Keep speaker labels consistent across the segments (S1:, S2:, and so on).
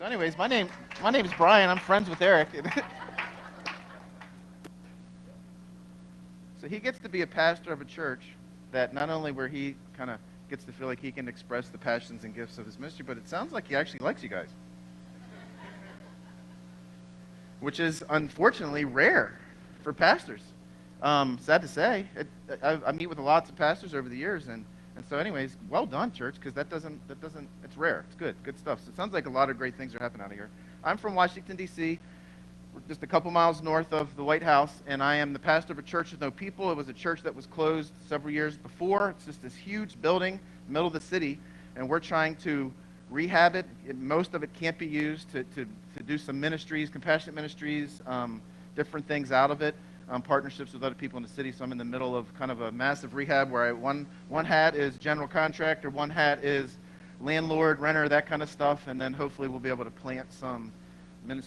S1: So, anyways, my name is Brian. I'm friends with Eric. So he gets to be a pastor of a church that not only where he kind of gets to feel like he can express the passions and gifts of his ministry, but it sounds like he actually likes you guys, which is unfortunately rare for pastors. Sad to say, I meet with lots of pastors over the years, and so anyways, well done, church, because that doesn't it's rare. It's good stuff. So it sounds like a lot of great things are happening out of here. I'm from Washington D.C. We're just a couple miles north of the White House, and I am the pastor of a church with no people. It was a church that was closed several years before. It's just this huge building, middle of the city, and we're trying to rehab it. Most of it can't be used to do some ministries, compassionate ministries, different things out of it, partnerships with other people in the city. So I'm in the middle of kind of a massive rehab where one hat is general contractor, one hat is landlord, renter, that kind of stuff, and then hopefully we'll be able to plant some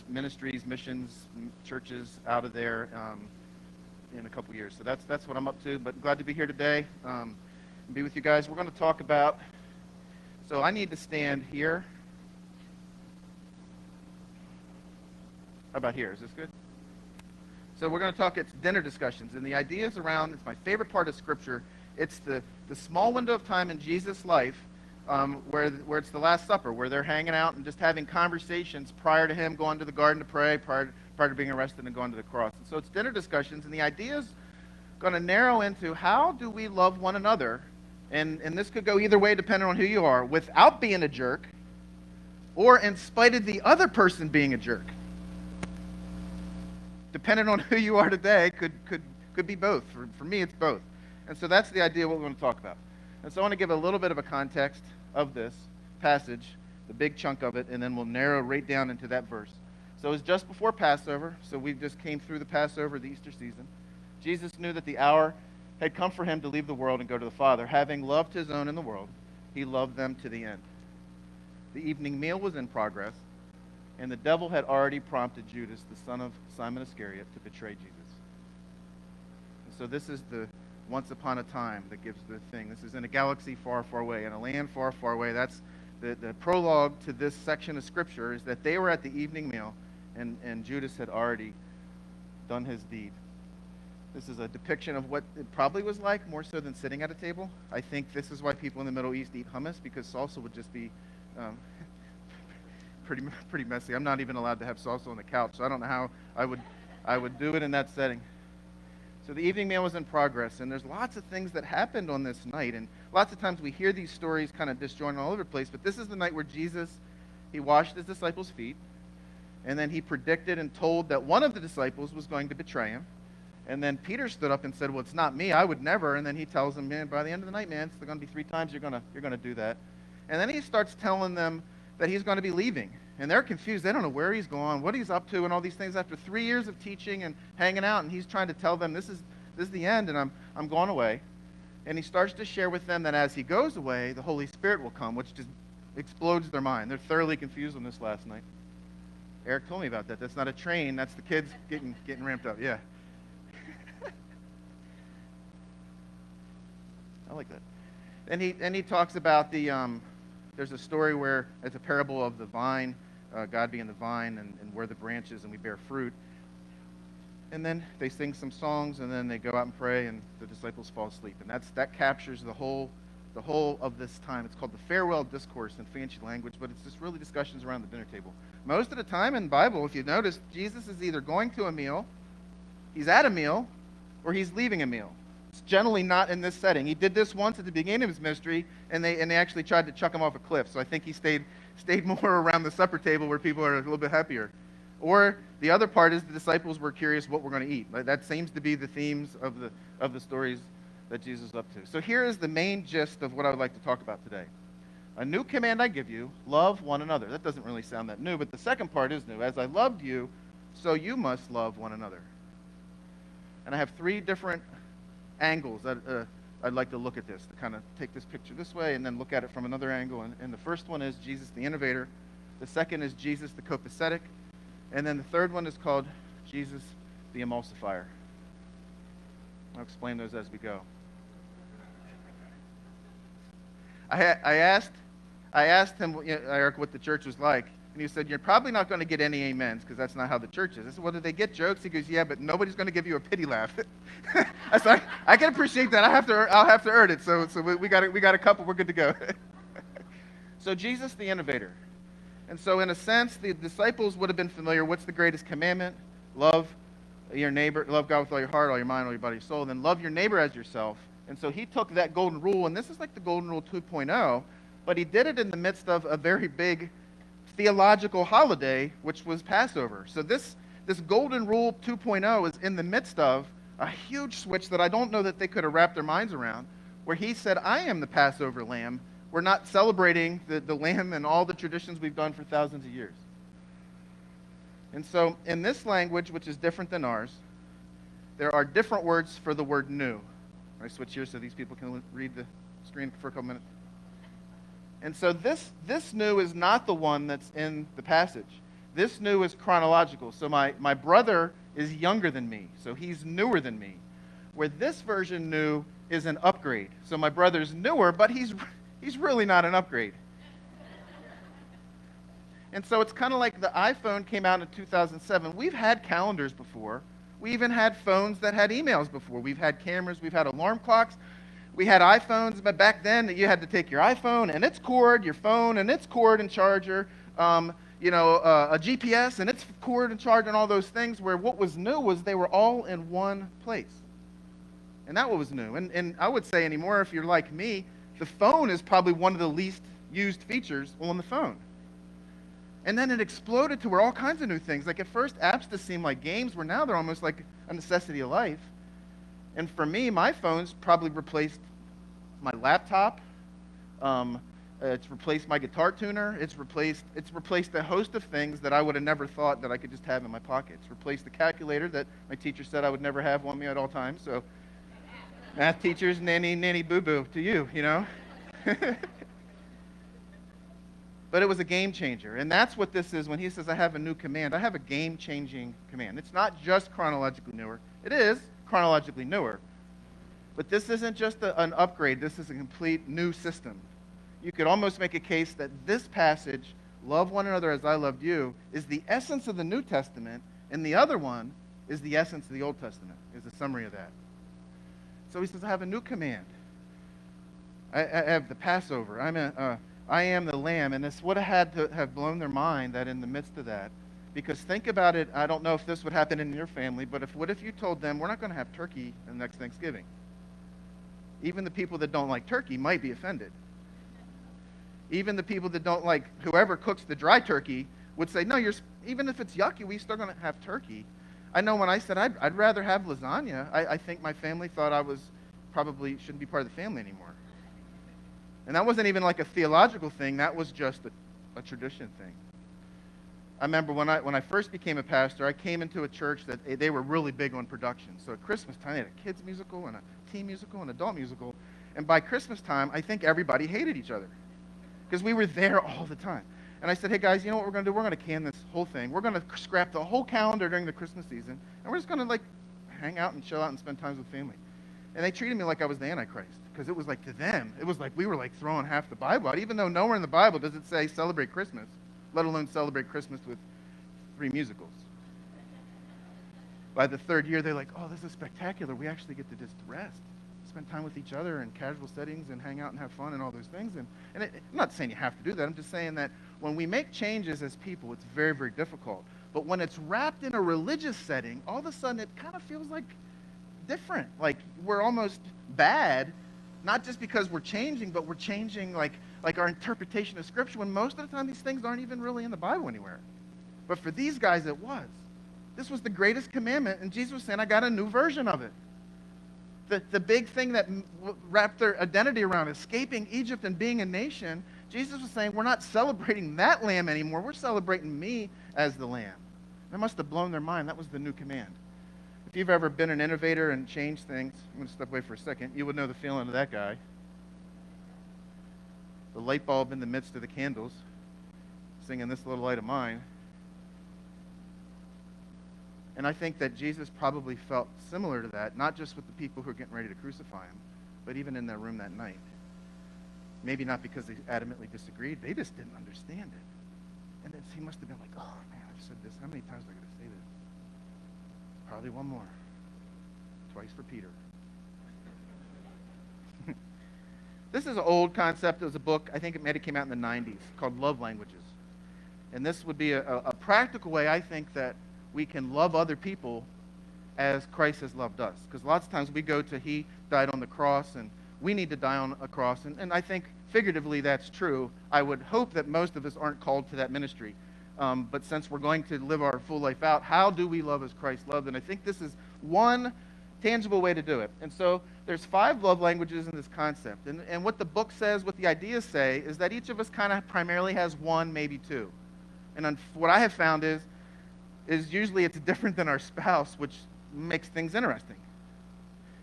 S1: ministries, missions, churches out of there in a couple years. So that's what I'm up to. But glad to be here today, and be with you guys. We're going to talk about. So I need to stand here. How about here? Is this good? So we're going to talk. It's dinner discussions, and the idea is around. It's my favorite part of Scripture. It's the small window of time in Jesus' life. Where it's the Last Supper, where they're hanging out and just having conversations prior to him going to the garden to pray, prior to being arrested and going to the cross. And so it's dinner discussions, and the idea is going to narrow into how do we love one another, and this could go either way depending on who you are, without being a jerk, or in spite of the other person being a jerk. Depending on who you are today, could be both. For me, it's both. And so that's the idea of what we want to talk about. And so I want to give a little bit of a context of this passage, the big chunk of it, and then we'll narrow right down into that verse. So it was just before Passover, so we just came through the Passover, the Easter season. Jesus knew that the hour had come for him to leave the world and go to the Father. Having loved his own in the world, he loved them to the end. The evening meal was in progress, and the devil had already prompted Judas, the son of Simon Iscariot, to betray Jesus. And so this is the once upon a time that gives the thing. This is in a galaxy far, far away, in a land far, far away. That's the prologue to this section of Scripture, is that they were at the evening meal, and Judas had already done his deed. This is a depiction of what it probably was like, more so than sitting at a table. I think this is why people in the Middle East eat hummus, because salsa would just be pretty messy. I'm not even allowed to have salsa on the couch, so I don't know how I would do it in that setting. So the evening meal was in progress, and there's lots of things that happened on this night, and lots of times we hear these stories kind of disjointed all over the place, but this is the night where Jesus, he washed his disciples' feet, and then he predicted and told that one of the disciples was going to betray him, and then Peter stood up and said, well, it's not me, I would never, and then he tells them, man, by the end of the night, man, it's going to be 3 times you're going to do that. And then he starts telling them that he's going to be leaving. And they're confused. They don't know where he's going, what he's up to, and all these things after 3 years of teaching and hanging out. And he's trying to tell them, this is the end, and I'm going away. And he starts to share with them that as he goes away, the Holy Spirit will come, which just explodes their mind. They're thoroughly confused on this last night. Eric told me about that. That's not a train. That's the kids getting ramped up. Yeah. I like that. And he talks about there's a story where it's a parable of the vine, God being the vine, and we're the branches, and we bear fruit. And then they sing some songs, and then they go out and pray, and the disciples fall asleep. And that captures the whole of this time. It's called the farewell discourse in fancy language, but it's just really discussions around the dinner table. Most of the time in the Bible, if you notice, Jesus is either going to a meal, he's at a meal, or he's leaving a meal. It's generally not in this setting. He did this once at the beginning of his ministry, and they actually tried to chuck him off a cliff. So I think he stayed more around the supper table where people are a little bit happier. Or the other part is the disciples were curious what we're going to eat. That seems to be the themes of the stories that Jesus is up to. So here is the main gist of what I would like to talk about today. A new command I give you, love one another. That doesn't really sound that new, but the second part is new. As I loved you, so you must love one another. And I have 3 different angles that I'd like to look at this, to kind of take this picture this way and then look at it from another angle. And the first one is Jesus the innovator. The second is Jesus the copacetic. And then the third one is called Jesus the emulsifier. I'll explain those as we go. I I asked him, Eric, what the church was like. And he said, you're probably not going to get any amens because that's not how the church is. I said, well, do they get jokes? He goes, yeah, but nobody's going to give you a pity laugh. I said, I can appreciate that. I'll have to earn it. So we got a couple. We're good to go. So Jesus, the innovator. And so in a sense, the disciples would have been familiar. What's the greatest commandment? Love your neighbor. Love God with all your heart, all your mind, all your body, soul. And then love your neighbor as yourself. And so he took that golden rule, and this is like the golden rule 2.0, but he did it in the midst of a very big theological holiday, which was Passover. So this golden rule 2.0 is in the midst of a huge switch that I don't know that they could have wrapped their minds around, where he said, I am the Passover lamb. We're not celebrating the lamb and all the traditions we've done for thousands of years. And so in this language, which is different than ours, there are different words for the word new. I switch here so these people can read the screen for a couple minutes. And so this new is not the one that's in the passage. This new is chronological. So my brother is younger than me, so he's newer than me. Where this version new is an upgrade. So my brother's newer, but he's really not an upgrade. And so it's kind of like the iPhone came out in 2007. We've had calendars before. We even had phones that had emails before. We've had cameras. We've had alarm clocks. We had iPhones, but back then you had to take your iPhone and its cord, your phone and its cord and charger, a GPS and its cord and charger and all those things, where what was new was they were all in one place. And that was new. And I would say anymore, if you're like me, the phone is probably one of the least used features on the phone. And then it exploded to where all kinds of new things. Like at first, apps just seemed like games, where now they're almost like a necessity of life. And for me, my phone's probably replaced my laptop. It's replaced my guitar tuner. It's replaced a host of things that I would have never thought that I could just have in my pocket. It's replaced the calculator that my teacher said I would never have on me at all times. So math teachers, nanny, boo-boo to you, But it was a game changer. And that's what this is when he says, I have a new command. I have a game-changing command. It's not just chronologically newer. It is chronologically newer. But this isn't just an upgrade. This is a complete new system. You could almost make a case that this passage, love one another as I loved you, is the essence of the New Testament, and the other one is the essence of the Old Testament, is a summary of that. So he says, I have a new command. I have the Passover. I am the lamb. And this would have had to have blown their mind that in the midst of that, because think about it, I don't know if this would happen in your family, but what if you told them, we're not going to have turkey in next Thanksgiving? Even the people that don't like turkey might be offended. Even the people that don't like whoever cooks the dry turkey would say, no, even if it's yucky, we're still going to have turkey. I know when I said I'd rather have lasagna, I think my family thought I probably shouldn't be part of the family anymore. And that wasn't even like a theological thing. That was just a tradition thing. I remember when I first became a pastor, I came into a church that they were really big on production. So at Christmas time, they had a kids musical and a teen musical and an adult musical. And by Christmas time, I think everybody hated each other because we were there all the time. And I said, hey guys, you know what we're going to do? We're going to can this whole thing. We're going to scrap the whole calendar during the Christmas season, and we're just going to hang out and chill out and spend time with family. And they treated me like I was the Antichrist, because it was like to them, it was like we were throwing half the Bible out, even though nowhere in the Bible does it say celebrate Christmas, let alone celebrate Christmas with 3 musicals. By the 3rd year, they're like, oh, this is spectacular. We actually get to just rest, spend time with each other in casual settings and hang out and have fun and all those things. And I'm not saying you have to do that. I'm just saying that when we make changes as people, it's very, very difficult. But when it's wrapped in a religious setting, all of a sudden it kind of feels like different. Like we're almost bad, not just because we're changing, but we're changing like our interpretation of Scripture, when most of the time these things aren't even really in the Bible anywhere. But for these guys, it was. This was the greatest commandment, and Jesus was saying, I got a new version of it. The big thing that wrapped their identity around escaping Egypt and being a nation, Jesus was saying, we're not celebrating that lamb anymore. We're celebrating me as the lamb. That must have blown their mind. That was the new command. If you've ever been an innovator and changed things, I'm going to step away for a second, you would know the feeling of that guy. The light bulb in the midst of the candles, singing This Little Light of Mine. And I think that Jesus probably felt similar to that, not just with the people who are getting ready to crucify him, but even in that room that night. Maybe not because they adamantly disagreed. They just didn't understand it. And then he must have been like, oh, man, I've said this. How many times am I going to say this? Probably one more. Twice for Peter. This is an old concept. It was a book, I think it might have came out in the 90s, called Love Languages. And this would be a practical way, I think, that we can love other people as Christ has loved us. Because lots of times we go to he died on the cross, and we need to die on a cross. And I think figuratively that's true. I would hope that most of us aren't called to that ministry. But since we're going to live our full life out, how do we love as Christ loved? And I think this is one tangible way to do it. And so there's 5 love languages in this concept. And what the book says, what the ideas say, is that each of us kind of primarily has 1, maybe 2. And what I have found is usually it's different than our spouse, which makes things interesting.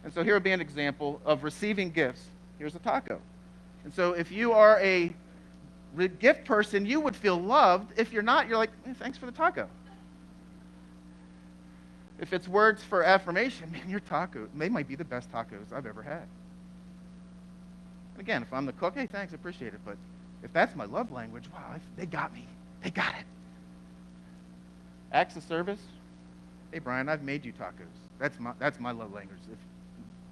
S1: And so here would be an example of receiving gifts. Here's a taco. And so if you are a gift person, you would feel loved. If you're not, you're like, thanks for the taco. If it's words for affirmation, man, your taco, they might be the best tacos I've ever had. And again, if I'm the cook, hey, thanks, I appreciate it. But if that's my love language, wow, they got me. They got it. Acts of service. Hey, Brian, I've made you tacos. That's my love language.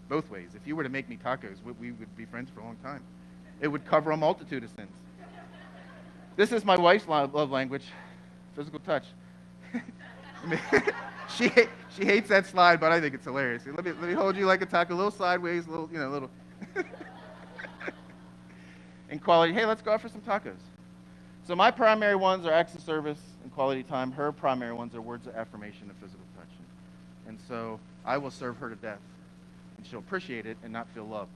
S1: Both ways. If you were to make me tacos, we would be friends for a long time. It would cover a multitude of sins. This is my wife's love language, physical touch. She hates that slide, but I think it's hilarious. Let me hold you like a taco, a little sideways, a little. And quality. Hey, let's go out for some tacos. So my primary ones are acts of service and quality time. Her primary ones are words of affirmation and physical touch. And so I will serve her to death. And she'll appreciate it and not feel loved.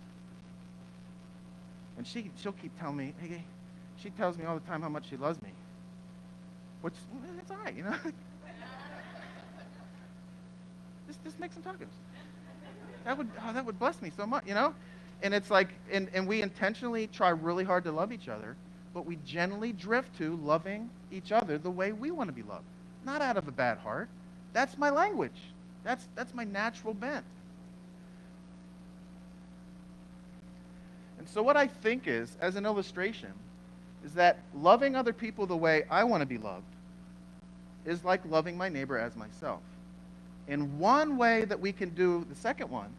S1: And she'll keep telling me, hey, she tells me all the time how much she loves me. Which, it's all right, you know. just make some tacos. That would bless me so much, you know. And it's like, and we intentionally try really hard to love each other, but we generally drift to loving each other the way we want to be loved. Not out of a bad heart. That's my language. That's my natural bent. And so what I think is, as an illustration, is that loving other people the way I want to be loved is like loving my neighbor as myself. And one way that we can do the second one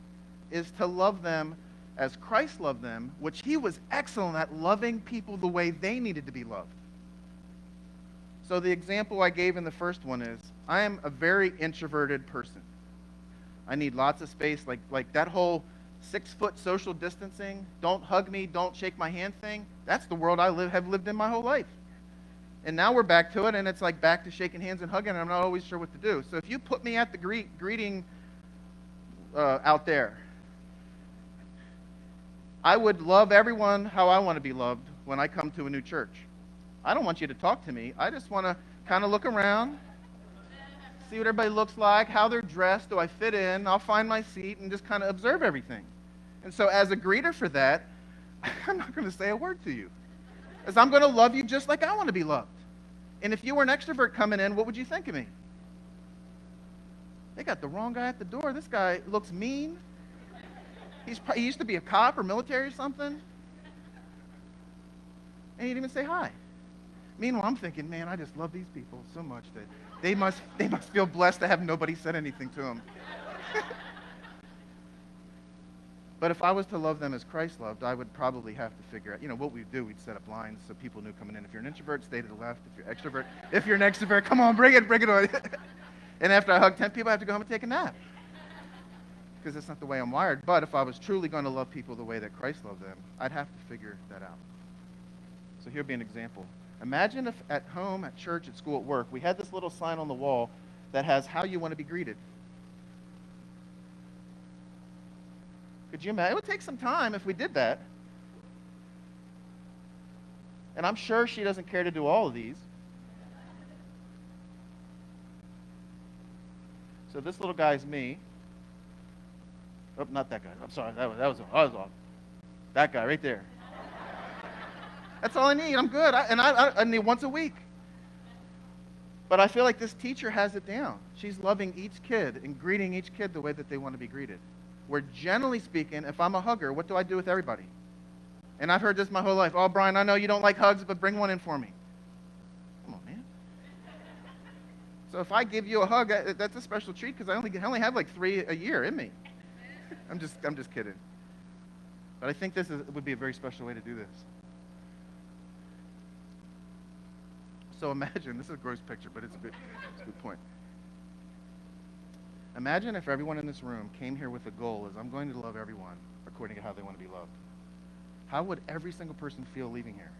S1: is to love them as Christ loved them, which he was excellent at loving people the way they needed to be loved. So the example I gave in the first one is, I am a very introverted person. I need lots of space, like that whole 6-foot social distancing, don't hug me, don't shake my hand thing. That's the world I have lived in my whole life. And now we're back to it, and it's like back to shaking hands and hugging, and I'm not always sure what to do. So if you put me at the greeting out there, I would love everyone how I want to be loved when I come to a new church. I don't want you to talk to me. I just want to kind of look around, see what everybody looks like, how they're dressed, do I fit in? I'll find my seat and just kind of observe everything. And so as a greeter for that, I'm not going to say a word to you, because I'm going to love you just like I want to be loved. And if you were an extrovert coming in, what would you think of me? They got the wrong guy at the door. This guy looks mean. He used to be a cop or military or something. And he didn't even say hi. Meanwhile, I'm thinking, man, I just love these people so much that they must feel blessed to have nobody said anything to them. But if I was to love them as Christ loved, I would probably have to figure out, what we'd do, we'd set up lines so people knew coming in. If you're an introvert, stay to the left. If you're an extrovert, come on, bring it on. And after I hug 10 people, I have to go home and take a nap. Because that's not the way I'm wired. But if I was truly going to love people the way that Christ loved them, I'd have to figure that out. So here'd be an example. Imagine if at home, at church, at school, at work, we had this little sign on the wall that has how you want to be greeted. Could you imagine? It would take some time if we did that. And I'm sure she doesn't care to do all of these. So this little guy's me. Oh, not that guy. I'm sorry. That was off. That guy right there. That's all I need. I'm good. I need once a week. But I feel like this teacher has it down. She's loving each kid and greeting each kid the way that they want to be greeted. Where generally speaking, if I'm a hugger, what do I do with everybody? And I've heard this my whole life. Oh, Brian, I know you don't like hugs, but bring one in for me. Come on, man. So if I give you a hug, that's a special treat because I only have like 3 a year in me. I'm just kidding. But I think would be a very special way to do this. So imagine, this is a gross picture, but it's a good point. Imagine if everyone in this room came here with a goal as I'm going to love everyone according to how they want to be loved. How would every single person feel leaving here?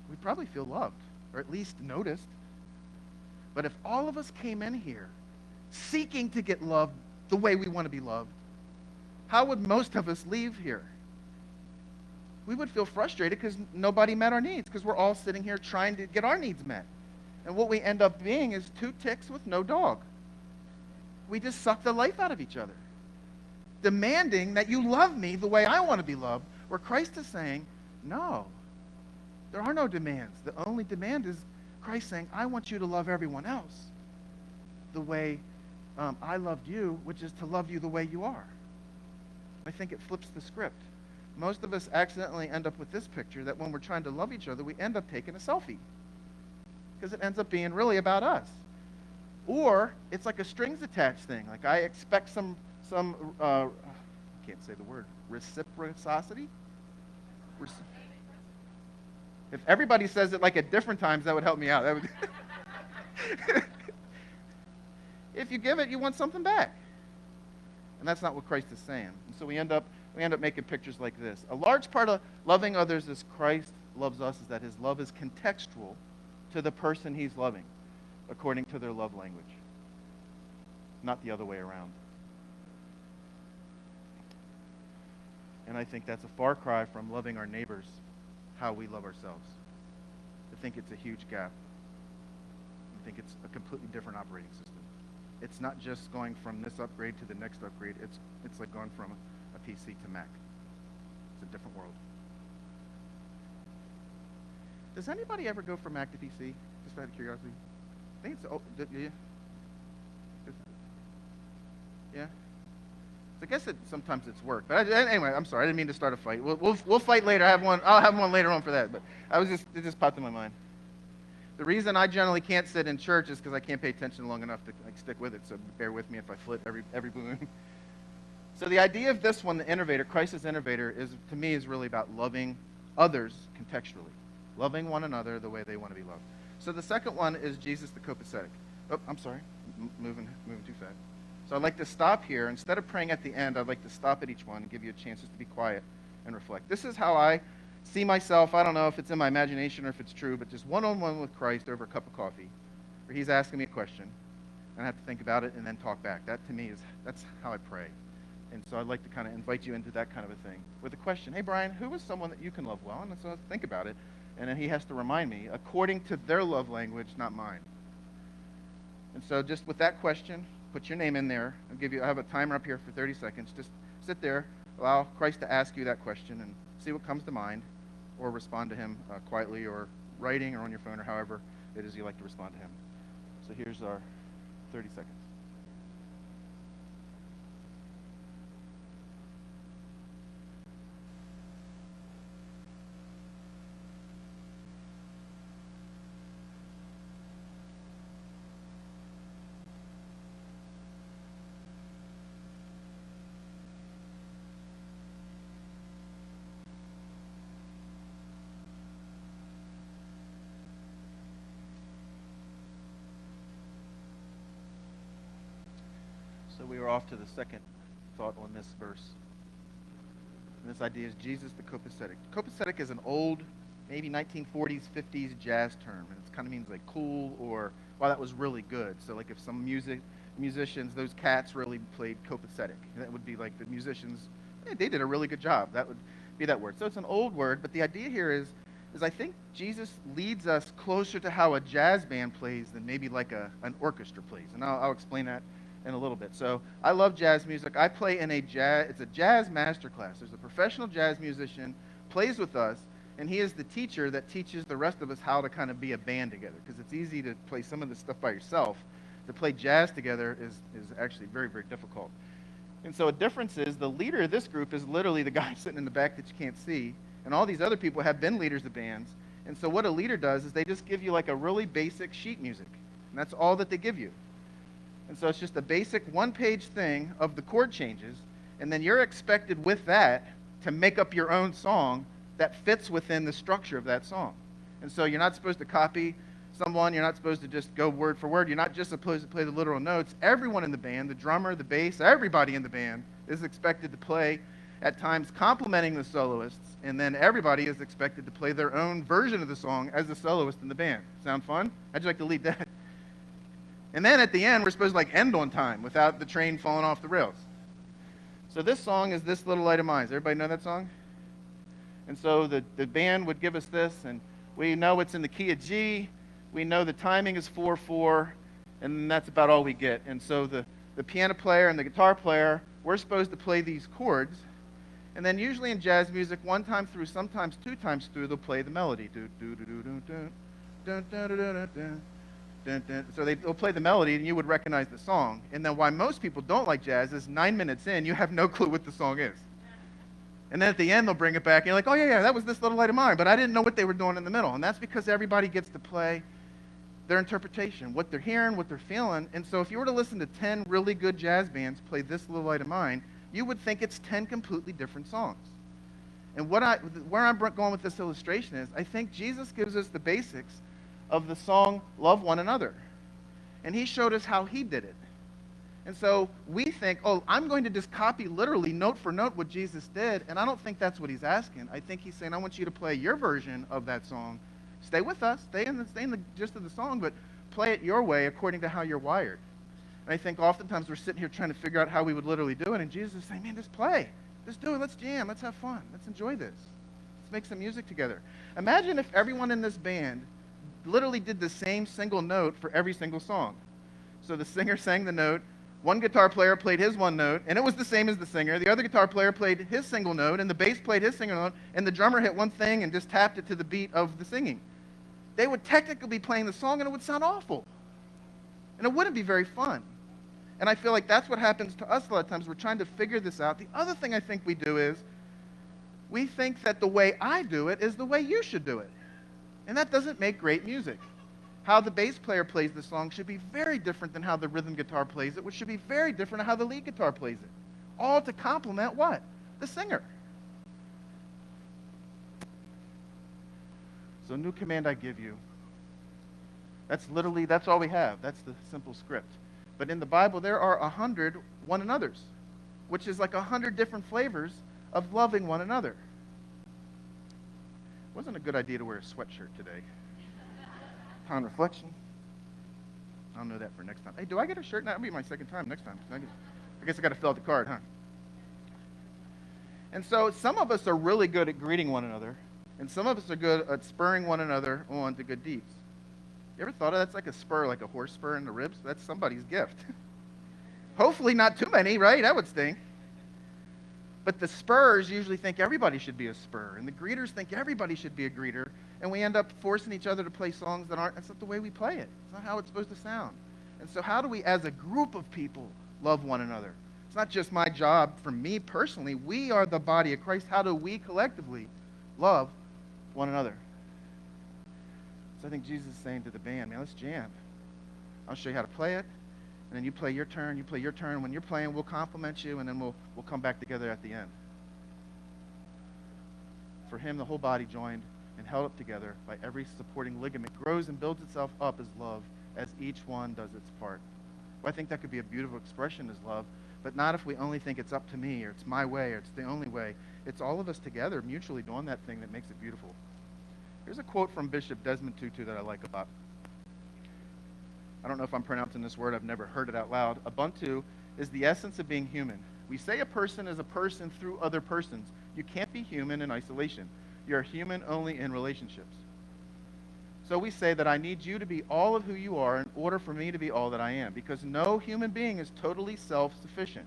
S1: We'd probably feel loved, or at least noticed. But if all of us came in here seeking to get loved the way we want to be loved, how would most of us leave here? We would feel frustrated because nobody met our needs, because we're all sitting here trying to get our needs met. And what we end up being is 2 ticks with no dog. We just suck the life out of each other, demanding that you love me the way I want to be loved, where Christ is saying, no, there are no demands. The only demand is Christ saying, I want you to love everyone else the way I loved you, which is to love you the way you are. I think it flips the script. Most of us accidentally end up with this picture that when we're trying to love each other, we end up taking a selfie because it ends up being really about us. Or it's like a strings attached thing. Like I expect some I can't say the word, reciprocity? If everybody says it like at different times, that would help me out. That would If you give it, you want something back. And that's not what Christ is saying. And so we end up making pictures like this. A large part of loving others as Christ loves us is that his love is contextual to the person he's loving, according to their love language, not the other way around. And I think that's a far cry from loving our neighbors how we love ourselves. I think it's a huge gap. I think it's a completely different operating system. It's not just going from this upgrade to the next upgrade. It's like going from a PC to Mac. It's a different world. Does anybody ever go from Mac to PC? Just out of curiosity. I think it's yeah. So I guess sometimes it's work. But anyway, I'm sorry. I didn't mean to start a fight. We'll fight later. I'll have one later on for that. But it just popped in my mind. The reason I generally can't sit in church is because I can't pay attention long enough to stick with it. So bear with me if I flip every balloon. So the idea of this one, the innovator, Christ as innovator, to me is really about loving others contextually, loving one another the way they want to be loved. So the second one is Jesus the copacetic. Oh, I'm sorry, moving too fast. So I'd like to stop here. Instead of praying at the end, I'd like to stop at each one and give you a chance just to be quiet and reflect. This is how I see myself. I don't know if it's in my imagination or if it's true, but just one-on-one with Christ over a cup of coffee, where he's asking me a question, and I have to think about it and then talk back. That, to me, that's how I pray. And so I'd like to kind of invite you into that kind of a thing with a question. Hey, Brian, who is someone that you can love well? And so I think about it, and then he has to remind me, according to their love language, not mine. And so just with that question, put your name in there. I have a timer up here for 30 seconds. Just sit there, allow Christ to ask you that question and see what comes to mind, or respond to him quietly or writing or on your phone or however it is you like to respond to him. So here's our 30 seconds. So we are off to the second thought on this verse. And this idea is Jesus the copacetic. Copacetic is an old, maybe 1940s, 50s jazz term. And it kind of means like cool or, wow, that was really good. So like if some musicians, those cats really played copacetic. That would be like the musicians, they did a really good job. That would be that word. So it's an old word, but the idea here is I think Jesus leads us closer to how a jazz band plays than maybe like an orchestra plays. And I'll explain that in a little bit. So I love jazz music. I play in it's a jazz master class. There's a professional jazz musician, plays with us, and he is the teacher that teaches the rest of us how to kind of be a band together, because it's easy to play some of this stuff by yourself. To play jazz together is actually very, very difficult. And so a difference is the leader of this group is literally the guy sitting in the back that you can't see. And all these other people have been leaders of bands. And so what a leader does is they just give you like a really basic sheet music. And that's all that they give you. And so it's just a basic one-page thing of the chord changes. And then you're expected with that to make up your own song that fits within the structure of that song. And so you're not supposed to copy someone. You're not supposed to just go word for word. You're not just supposed to play the literal notes. Everyone in the band, the drummer, the bass, everybody in the band is expected to play, at times complementing the soloists, and then everybody is expected to play their own version of the song as the soloist in the band. Sound fun? How'd you like to lead that? And then at the end, we're supposed to like end on time without the train falling off the rails. So this song is This Little Light of Mine. Does everybody know that song? And so the band would give us this, and we know it's in the key of G. We know the timing is 4/4, and that's about all we get. And so the piano player and the guitar player, we're supposed to play these chords. And then usually in jazz music, one time through, sometimes two times through, they'll play the melody. So they'll play the melody, and you would recognize the song. And then why most people don't like jazz is 9 minutes in, you have no clue what the song is. And then at the end, they'll bring it back, and you're like, oh, yeah, that was This Little Light of Mine, but I didn't know what they were doing in the middle. And that's because everybody gets to play their interpretation, what they're hearing, what they're feeling. And so if you were to listen to 10 really good jazz bands play This Little Light of Mine, you would think it's 10 completely different songs. And where I'm going with this illustration is, I think Jesus gives us the basics of the song Love One Another. And he showed us how he did it. And so we think, oh, I'm going to just copy literally note for note what Jesus did, and I don't think that's what he's asking. I think he's saying, I want you to play your version of that song. Stay with us, stay in the gist of the song, but play it your way according to how you're wired. And I think oftentimes we're sitting here trying to figure out how we would literally do it, and Jesus is saying, man, just play. Just do it. Let's jam. Let's have fun. Let's enjoy this. Let's make some music together. Imagine if everyone in this band literally did the same single note for every single song. So the singer sang the note, one guitar player played his one note, and it was the same as the singer. The other guitar player played his single note, and the bass played his single note, and the drummer hit one thing and just tapped it to the beat of the singing. They would technically be playing the song, and it would sound awful. And it wouldn't be very fun. And I feel like that's what happens to us a lot of times. We're trying to figure this out. The other thing I think we do is we think that the way I do it is the way you should do it. And that doesn't make great music. How the bass player plays the song should be very different than how the rhythm guitar plays it, which should be very different than how the lead guitar plays it. All to complement what? The singer. So new command I give you. That's all we have. That's the simple script. But in the Bible, there are 100 one another's, which is like 100 different flavors of loving one another. Wasn't a good idea to wear a sweatshirt today. Upon reflection. I'll know that for next time. Hey, do I get a shirt? That'll be my second time next time. I guess I got to fill out the card, huh? And so some of us are really good at greeting one another, and some of us are good at spurring one another on to good deeds. You ever thought of that's like a spur, like a horse spur in the ribs? That's somebody's gift. Hopefully not too many, right? That would stink. But the spurs usually think everybody should be a spur, and the greeters think everybody should be a greeter, and we end up forcing each other to play songs that aren't, that's not the way we play it. It's not how it's supposed to sound. And so how do we, as a group of people, love one another? It's not just my job for me personally. We are the body of Christ. How do we collectively love one another? So I think Jesus is saying to the band, man, let's jam. I'll show you how to play it, and then you play your turn, and when you're playing, we'll compliment you, and then we'll come back together at the end. For him, the whole body joined and held up together by every supporting ligament grows and builds itself up as love, as each one does its part. Well, I think that could be a beautiful expression as love, but not if we only think it's up to me, or it's my way, or it's the only way. It's all of us together mutually doing that thing that makes it beautiful. Here's a quote from Bishop Desmond Tutu that I like a lot. I don't know if I'm pronouncing this word. I've never heard it out loud. Ubuntu is the essence of being human. We say a person is a person through other persons. You can't be human in isolation. You're human only in relationships. So we say that I need you to be all of who you are in order for me to be all that I am, because no human being is totally self-sufficient.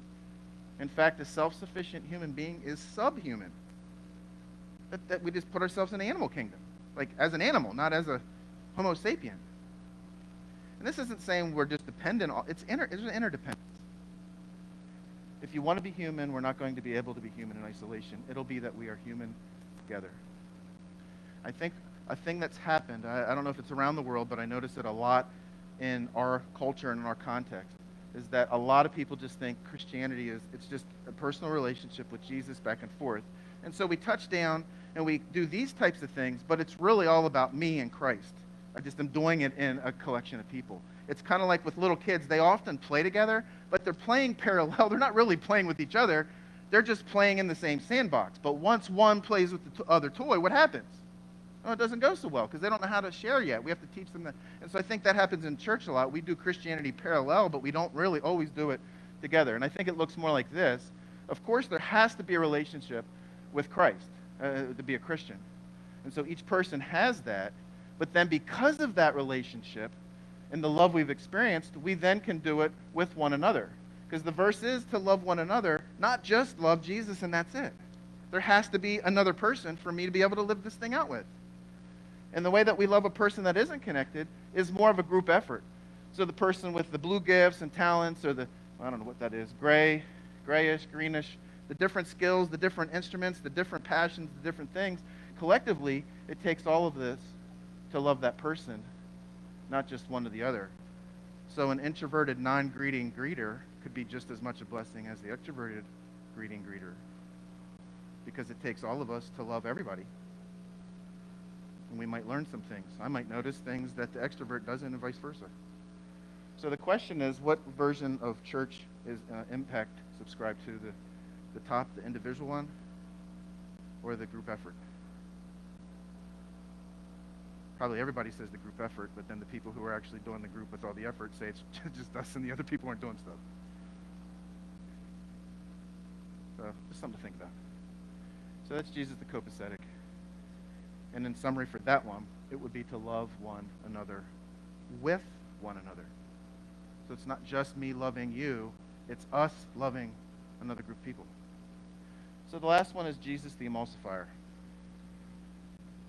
S1: In fact, a self-sufficient human being is subhuman. That we just put ourselves in the animal kingdom, like as an animal, not as a Homo sapien. And this isn't saying we're just dependent on, there's an interdependence. If you want to be human, we're not going to be able to be human in isolation. It'll be that we are human together. I think a thing that's happened, I don't know if it's around the world, but I notice it a lot in our culture and in our context, is that a lot of people just think Christianity it's just a personal relationship with Jesus back and forth. And so we touch down and we do these types of things, but it's really all about me and Christ. I just am doing it in a collection of people. It's kind of like with little kids. They often play together, but they're playing parallel. They're not really playing with each other. They're just playing in the same sandbox. But once one plays with the other toy, what happens? Oh, it doesn't go so well because they don't know how to share yet. We have to teach them that. And so I think that happens in church a lot. We do Christianity parallel, but we don't really always do it together. And I think it looks more like this. Of course, there has to be a relationship with Christ to be a Christian. And so each person has that. But then because of that relationship and the love we've experienced, we then can do it with one another. Because the verse is to love one another, not just love Jesus and that's it. There has to be another person for me to be able to live this thing out with. And the way that we love a person that isn't connected is more of a group effort. So the person with the blue gifts and talents, or I don't know what that is, grayish, greenish, the different skills, the different instruments, the different passions, the different things, collectively, it takes all of this to love that person, not just one to the other. So an introverted, non-greeting greeter could be just as much a blessing as the extroverted greeting greeter, because it takes all of us to love everybody. And we might learn some things. I might notice things that the extrovert doesn't, and vice versa. So the question is, what version of church is Impact subscribed to? The top, the individual one, or the group effort? Probably everybody says the group effort, but then the people who are actually doing the group with all the effort say it's just us and the other people aren't doing stuff. So just something to think about. So that's Jesus the copacetic. And in summary for that one, it would be to love one another with one another. So it's not just me loving you, it's us loving another group of people. So the last one is Jesus the emulsifier.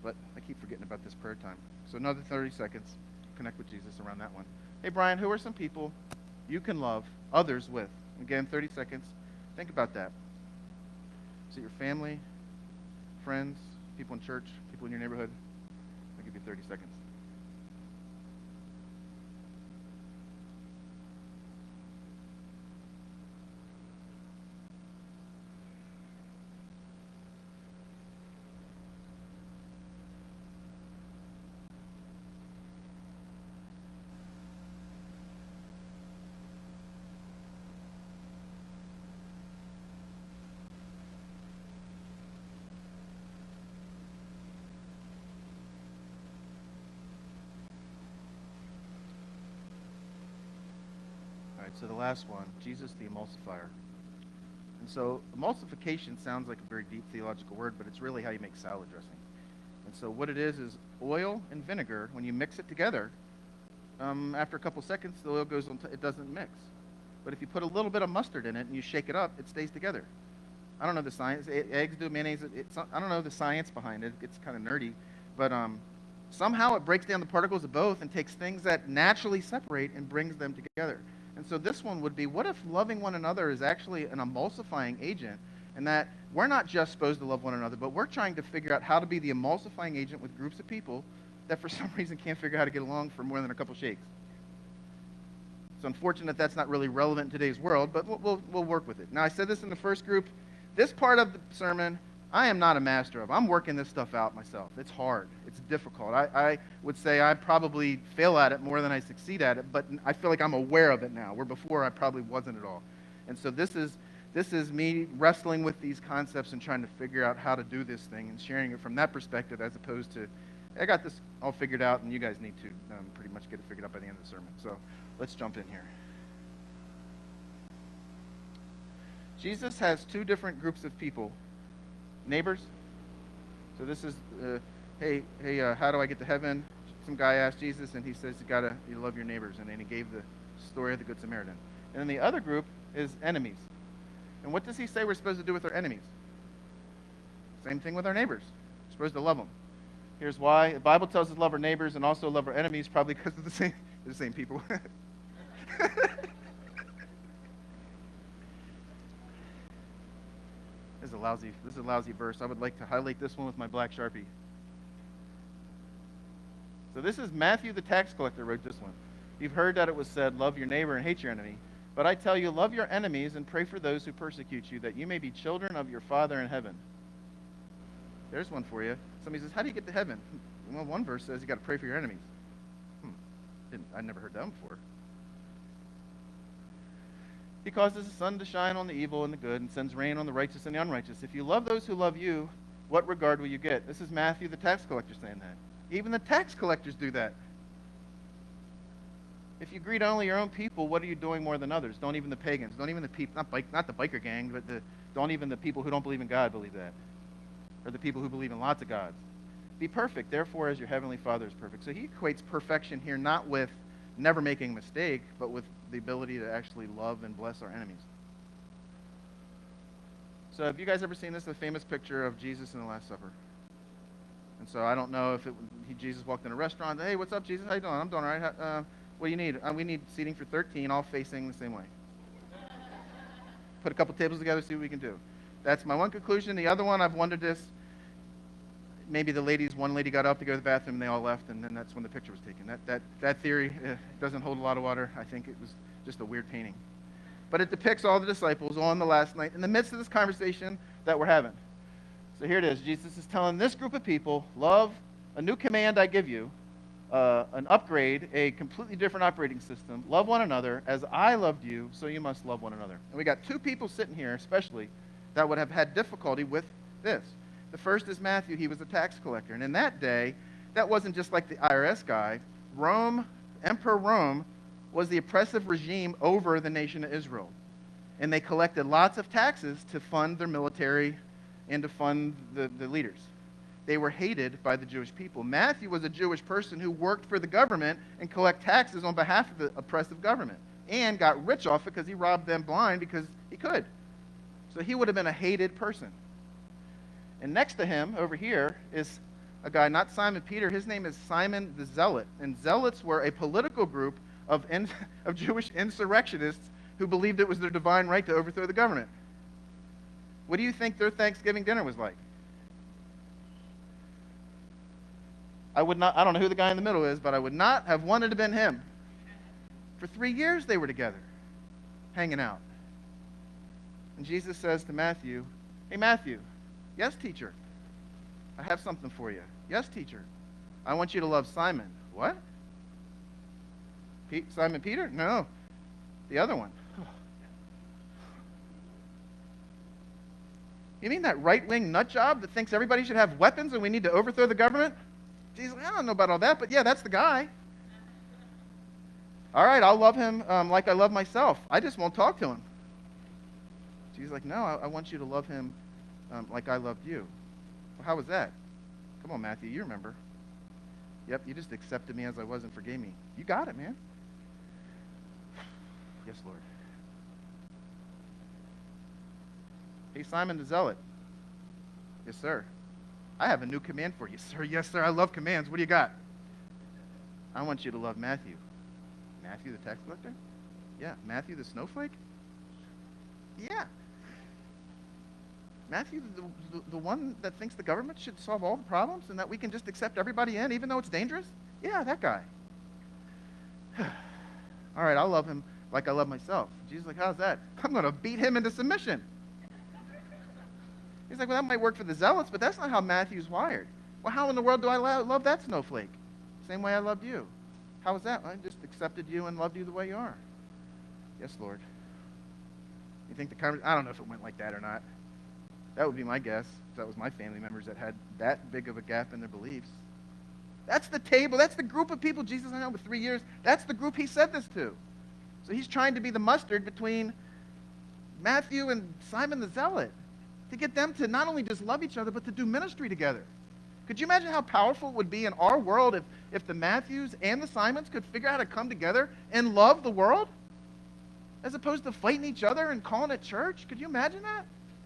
S1: But I keep forgetting about this prayer time. So another 30 seconds, connect with Jesus around that one. Hey, Brian, who are some people you can love others with? Again, 30 seconds. Think about that. Is it your family, friends, people in church, people in your neighborhood? I'll give you 30 seconds. All right, so the last one, Jesus the emulsifier. And so emulsification sounds like a very deep theological word, but it's really how you make salad dressing. And so what it is oil and vinegar, when you mix it together, after a couple seconds, the oil goes on, it doesn't mix. But if you put a little bit of mustard in it and you shake it up, it stays together. I don't know the science. Eggs do, mayonnaise. I don't know the science behind it. It's kind of nerdy. But somehow it breaks down the particles of both and takes things that naturally separate and brings them together. And so this one would be, what if loving one another is actually an emulsifying agent, and that we're not just supposed to love one another, but we're trying to figure out how to be the emulsifying agent with groups of people that for some reason can't figure out how to get along for more than a couple shakes. It's unfortunate that's not really relevant in today's world, but we'll work with it. Now, I said this in the first group. This part of the sermon, I am not a master of. I'm working this stuff out myself. It's hard. It's difficult. I would say I probably fail at it more than I succeed at it, but I feel like I'm aware of it now, where before I probably wasn't at all. And so this is me wrestling with these concepts and trying to figure out how to do this thing and sharing it from that perspective, as opposed to, I got this all figured out and you guys need to pretty much get it figured out by the end of the sermon. So let's jump in here. Jesus has two different groups of people. Neighbors. So this is, hey, how do I get to heaven? Some guy asked Jesus, and he says you love your neighbors, and then he gave the story of the Good Samaritan. And then the other group is enemies. And what does he say we're supposed to do with our enemies? Same thing with our neighbors. We're supposed to love them. Here's why. The Bible tells us to love our neighbors and also love our enemies, probably because of the same people. is a lousy verse. I would like to highlight this one with my black Sharpie. So this is Matthew the tax collector wrote this one. You've heard that it was said, love your neighbor and hate your enemy. But I tell you, love your enemies and pray for those who persecute you, that you may be children of your Father in heaven. There's one for you. Somebody says, how do you get to heaven? Well, one verse says you got to pray for your enemies. I never heard that before. He causes the sun to shine on the evil and the good and sends rain on the righteous and the unrighteous. If you love those who love you, what regard will you get? This is Matthew the tax collector saying that. Even the tax collectors do that. If you greet only your own people, what are you doing more than others? Don't even the pagans, don't even the people, not the biker gang, but don't even the people who don't believe in God believe that. Or the people who believe in lots of gods. Be perfect, therefore, as your heavenly Father is perfect. So he equates perfection here not with never making a mistake, but with the ability to actually love and bless our enemies. So have you guys ever seen this, the famous picture of Jesus in the Last Supper? And so I don't know if Jesus walked in a restaurant, hey, what's up, Jesus? How you doing? I'm doing all right. What do you need? We need seating for 13, all facing the same way. Put a couple tables together, see what we can do. That's my one conclusion. The other one, I've wondered this. Maybe one lady got up to go to the bathroom and they all left, and then that's when the picture was taken. That theory doesn't hold a lot of water. I think it was just a weird painting. But it depicts all the disciples on the last night in the midst of this conversation that we're having. So here it is. Jesus is telling this group of people, love, a new command I give you, an upgrade, a completely different operating system. Love one another as I loved you, so you must love one another. And we got two people sitting here, especially, that would have had difficulty with this. The first is Matthew. He was a tax collector. And in that day, that wasn't just like the IRS guy. Emperor Rome was the oppressive regime over the nation of Israel. And they collected lots of taxes to fund their military and to fund the leaders. They were hated by the Jewish people. Matthew was a Jewish person who worked for the government and collect taxes on behalf of the oppressive government and got rich off it because he robbed them blind because he could. So he would have been a hated person. And next to him, over here, is a guy, not Simon Peter. His name is Simon the Zealot. And Zealots were a political group of Jewish insurrectionists who believed it was their divine right to overthrow the government. What do you think their Thanksgiving dinner was like? I don't know who the guy in the middle is, but I would not have wanted to have been him. For 3 years they were together, hanging out. And Jesus says to Matthew, hey, Matthew, yes, teacher, I have something for you. Yes, teacher, I want you to love Simon. What? Simon Peter? No, the other one. You mean that right-wing nut job that thinks everybody should have weapons and we need to overthrow the government? Jesus, I don't know about all that, but yeah, that's the guy. All right, I'll love him like I love myself. I just won't talk to him. Jesus is like, no, I want you to love him like I loved you. Well, how was that? Come on, Matthew, you remember. Yep, you just accepted me as I was and forgave me. You got it, man. Yes, Lord. Hey, Simon the Zealot. Yes, sir. I have a new command for you, sir. Yes, sir, I love commands. What do you got? I want you to love Matthew. Matthew the tax collector? Yeah. Matthew the snowflake? Yeah. Matthew, the one that thinks the government should solve all the problems and that we can just accept everybody in even though it's dangerous? Yeah, that guy. All right, I'll love him like I love myself. Jesus is like, how's that? I'm going to beat him into submission. He's like, well, that might work for the zealots, but that's not how Matthew's wired. Well, how in the world do I love that snowflake? Same way I loved you. How was that? I just accepted you and loved you the way you are. Yes, Lord. You think I don't know if it went like that or not. That would be my guess. If that was my family members that had that big of a gap in their beliefs. That's the table. That's the group of people Jesus hung out with 3 years. That's the group he said this to. So he's trying to be the mustard between Matthew and Simon the Zealot to get them to not only just love each other, but to do ministry together. Could you imagine how powerful it would be in our world if the Matthews and the Simons could figure out how to come together and love the world as opposed to fighting each other and calling it church? Could you imagine that?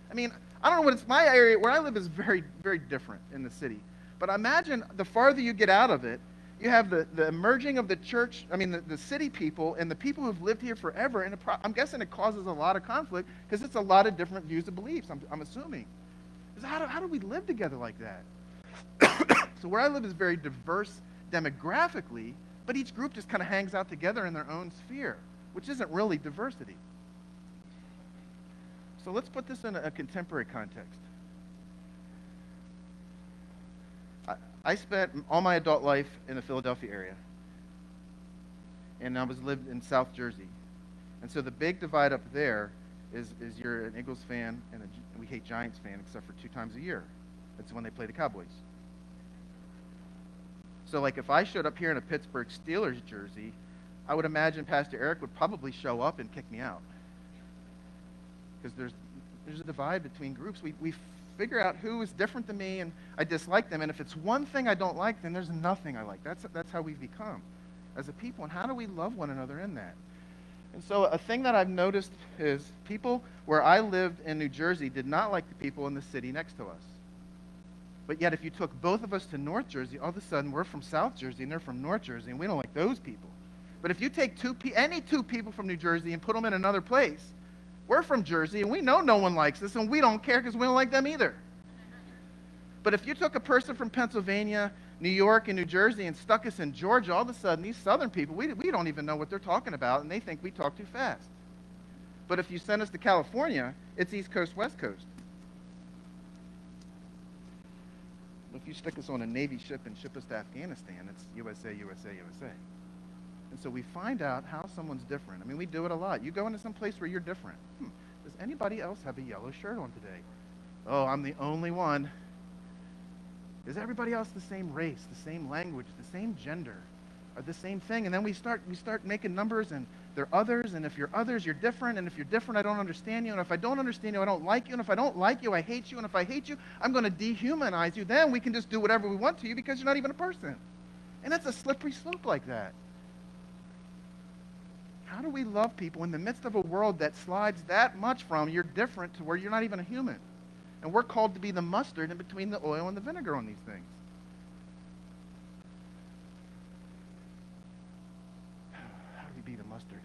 S1: I mean, I don't know what it's my area where I live is very, very different in the city. But imagine the farther you get out of it, You have the emerging of the church, the city people and the people who've lived here forever, and I'm guessing it causes a lot of conflict because it's a lot of different views and beliefs, I'm assuming. How do we live together like that? So where I live is very diverse demographically, but each group just kind of hangs out together in their own sphere, which isn't really diversity. So let's put this in a contemporary context. I spent all my adult life in the Philadelphia area, and I lived in South Jersey. And so the big divide up there is you're an Eagles fan and we hate Giants fan except for 2 times a year. That's when they play the Cowboys. So like if I showed up here in a Pittsburgh Steelers jersey, I would imagine Pastor Eric would probably show up and kick me out. Because there's a divide between groups. We figure out who is different than me and I dislike them. And if it's one thing I don't like, then there's nothing I like. That's how we've become as a people. And how do we love one another in that? And so a thing that I've noticed is people where I lived in New Jersey did not like the people in the city next to us. But yet if you took both of us to North Jersey, all of a sudden we're from South Jersey and they're from North Jersey and we don't like those people. But if you take any two people from New Jersey and put them in another place, we're from Jersey and we know no one likes us and we don't care because we don't like them either. But if you took a person from Pennsylvania, New York, and New Jersey and stuck us in Georgia, all of a sudden these southern people, we don't even know what they're talking about and they think we talk too fast. But if you send us to California, it's East Coast, West Coast. If you stick us on a Navy ship and ship us to Afghanistan, it's USA, USA, USA. And so we find out how someone's different. I mean, we do it a lot. You go into some place where you're different. Does anybody else have a yellow shirt on today? Oh, I'm the only one. Is everybody else the same race, the same language, the same gender, or the same thing? And then we start making numbers, and they're others, and if you're others, you're different, and if you're different, I don't understand you, and if I don't understand you, I don't like you, and if I don't like you, I hate you, and if I hate you, I'm going to dehumanize you. Then we can just do whatever we want to you because you're not even a person. And it's a slippery slope like that. How do we love people in the midst of a world that slides that much from you're different to where you're not even a human? And we're called to be the mustard in between the oil and the vinegar on these things. How do we be the mustard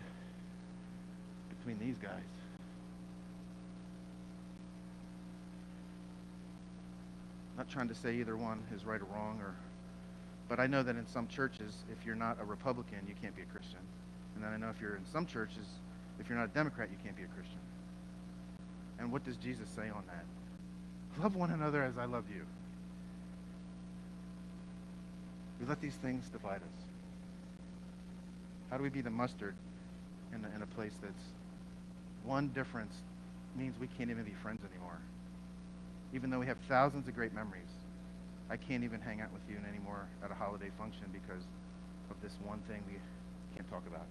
S1: between these guys? Not trying to say either one is right or wrong, but I know that in some churches, if you're not a Republican, you can't be a Christian. And then I know if you're in some churches, if you're not a Democrat, you can't be a Christian. And what does Jesus say on that? Love one another as I love you. We let these things divide us. How do we be the mustard in a place that's one difference means we can't even be friends anymore? Even though we have thousands of great memories, I can't even hang out with you anymore at a holiday function because of this one thing we can't talk about.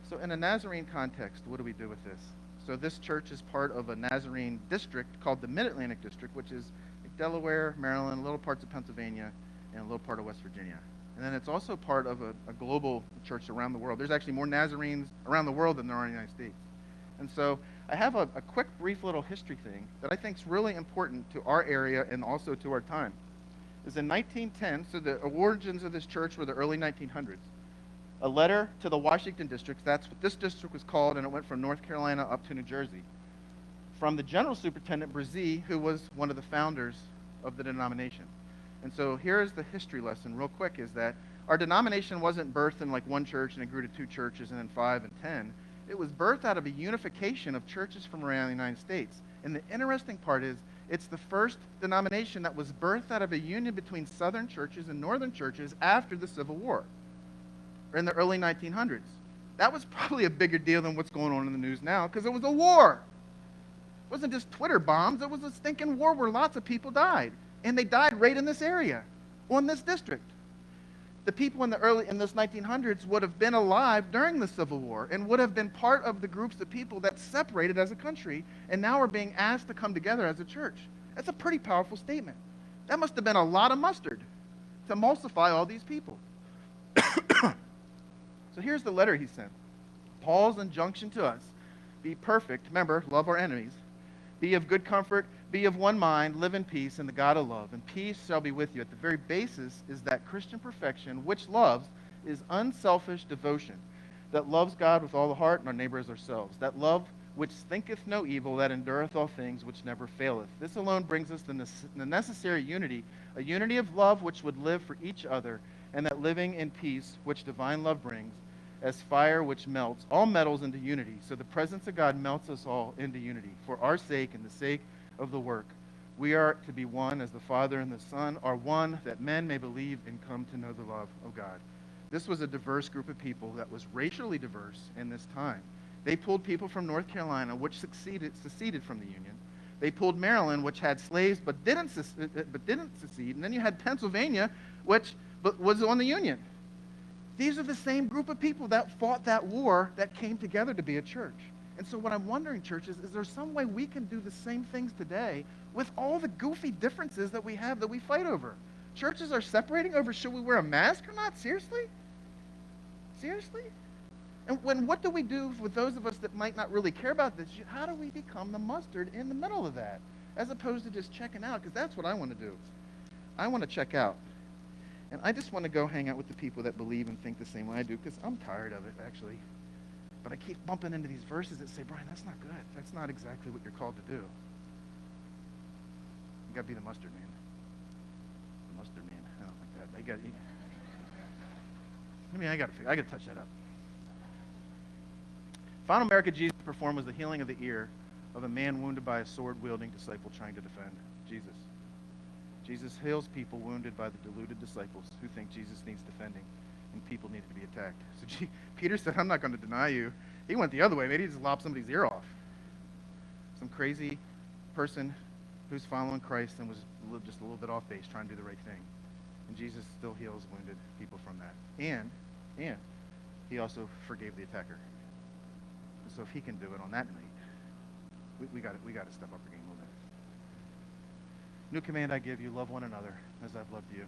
S1: So in a Nazarene context, what do we do with this? So this church is part of a Nazarene district called the Mid-Atlantic District, which is like Delaware, Maryland, little parts of Pennsylvania, and a little part of West Virginia. And then it's also part of a global church around the world. There's actually more Nazarenes around the world than there are in the United States. And so I have a quick, brief little history thing that I think is really important to our area and also to our time. Is in 1910, so the origins of this church were the early 1900s. A letter to the Washington districts, that's what this district was called, and it went from North Carolina up to New Jersey, from the General Superintendent Brzee, who was one of the founders of the denomination. And so here's the history lesson real quick, is that our denomination wasn't birthed in like one church and it grew to 2 churches and then 5 and 10. It was birthed out of a unification of churches from around the United States. And the interesting part is, it's the first denomination that was birthed out of a union between Southern churches and Northern churches after the Civil War, or in the early 1900s. That was probably a bigger deal than what's going on in the news now, because it was a war. It wasn't just Twitter bombs, it was a stinking war where lots of people died. And they died right in this area, or in this district. The people in this 1900s would have been alive during the Civil War and would have been part of the groups of people that separated as a country and now are being asked to come together as a church. That's a pretty powerful statement. That must have been a lot of mustard to emulsify all these people. So here's the letter he sent. Paul's injunction to us: be perfect. Remember, love our enemies. Be of good comfort. Be of one mind, live in peace, and the God of love, and peace shall be with you. At the very basis is that Christian perfection, which loves, is unselfish devotion, that loves God with all the heart and our neighbor as ourselves. That love which thinketh no evil, that endureth all things, which never faileth. This alone brings us the necessary unity, a unity of love which would live for each other, and that living in peace which divine love brings, as fire which melts all metals into unity. So the presence of God melts us all into unity. For our sake and the sake of the work, we are to be one as the Father and the Son are one, that men may believe and come to know the love of God. This was a diverse group of people that was racially diverse in this time. They pulled people from North Carolina, which seceded from the Union. They pulled Maryland, which had slaves but didn't secede. And then you had Pennsylvania, which was on the Union. These are the same group of people that fought that war that came together to be a church. And so what I'm wondering, churches, is there some way we can do the same things today with all the goofy differences that we have that we fight over? Churches are separating over should we wear a mask or not? Seriously? Seriously? And what do we do with those of us that might not really care about this? How do we become the mustard in the middle of that, as opposed to just checking out? Because that's what I want to do. I want to check out. And I just want to go hang out with the people that believe and think the same way I do, because I'm tired of it, actually. But I keep bumping into these verses that say, Bryan, that's not good. That's not exactly what you're called to do. You got to be the mustard man. The mustard man. I don't like that. I got to touch that up. Final miracle Jesus performed was the healing of the ear of a man wounded by a sword-wielding disciple trying to defend Jesus. Jesus heals people wounded by the deluded disciples who think Jesus needs defending and people need to be attacked. So Peter said, I'm not going to deny you. He went the other way. Maybe he just lopped somebody's ear off. Some crazy person who's following Christ and was just a little bit off base trying to do the right thing. And Jesus still heals wounded people from that. And he also forgave the attacker. So if he can do it on that night, we got to step up our game a little bit. New command I give you, love one another as I've loved you.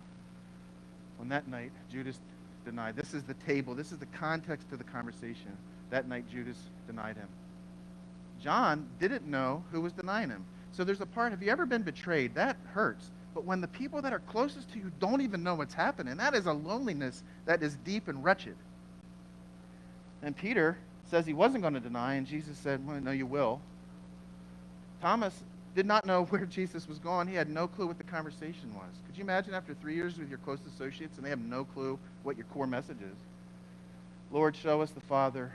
S1: On that night, Judas denied. This is the table. This is the context of the conversation. That night, Judas denied him. John didn't know who was denying him. So there's a part, have you ever been betrayed? That hurts. But when the people that are closest to you don't even know what's happening, that is a loneliness that is deep and wretched. And Peter says he wasn't going to deny, and Jesus said, well, no, you will. Thomas did not know where Jesus was going. He had no clue what the conversation was. Could you imagine after 3 years with your close associates and they have no clue what your core message is? Lord, show us the Father.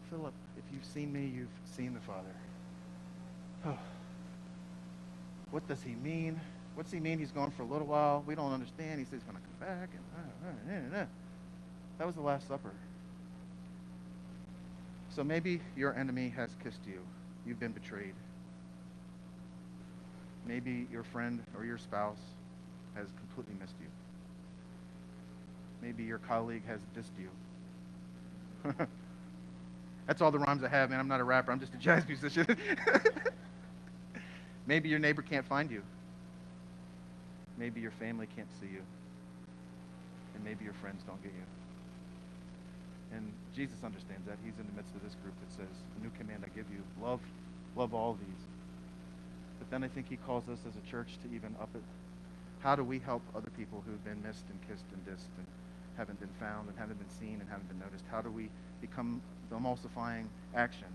S1: Philip, if you've seen me, you've seen the Father. Oh. What does he mean? What's he mean? He's gone for a little while. We don't understand. He says he's going to come back. That was the Last Supper. So maybe your enemy has kissed you. You've been betrayed. Maybe your friend or your spouse has completely missed you. Maybe your colleague has dissed you. That's all the rhymes I have, man. I'm not a rapper. I'm just a jazz musician. Maybe your neighbor can't find you. Maybe your family can't see you. And maybe your friends don't get you. And Jesus understands that. He's in the midst of this group that says, a new command I give you, love all these. But then I think he calls us as a church to even up it. How do we help other people who've been missed and kissed and dissed and haven't been found and haven't been seen and haven't been noticed? How do we become the emulsifying action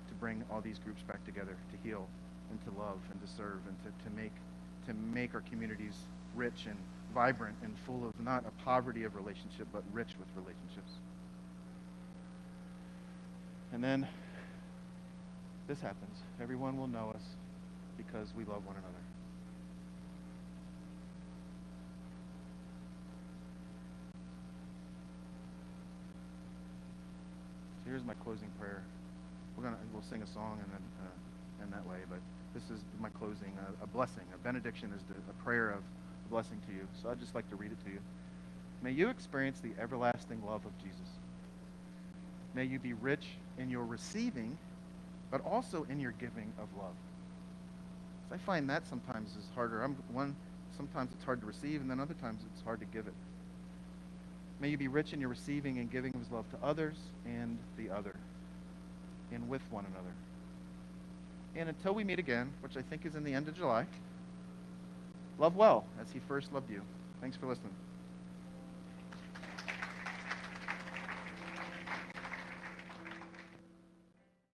S1: to bring all these groups back together, to heal and to love and to serve and to make our communities rich and vibrant and full of not a poverty of relationship, but rich with relationships? And then this happens. Everyone will know us because we love one another. So here's my closing prayer. We'll sing a song and then end that way, but this is my closing, a blessing. A benediction is a prayer of blessing to you. So I'd just like to read it to you. May you experience the everlasting love of Jesus. May you be rich in your receiving, but also in your giving of love. So I find that sometimes is harder. Sometimes it's hard to receive, and then other times it's hard to give it. May you be rich in your receiving and giving of his love to others and the other, and with one another. And until we meet again, which I think is in the end of July, love well as he first loved you. Thanks for listening.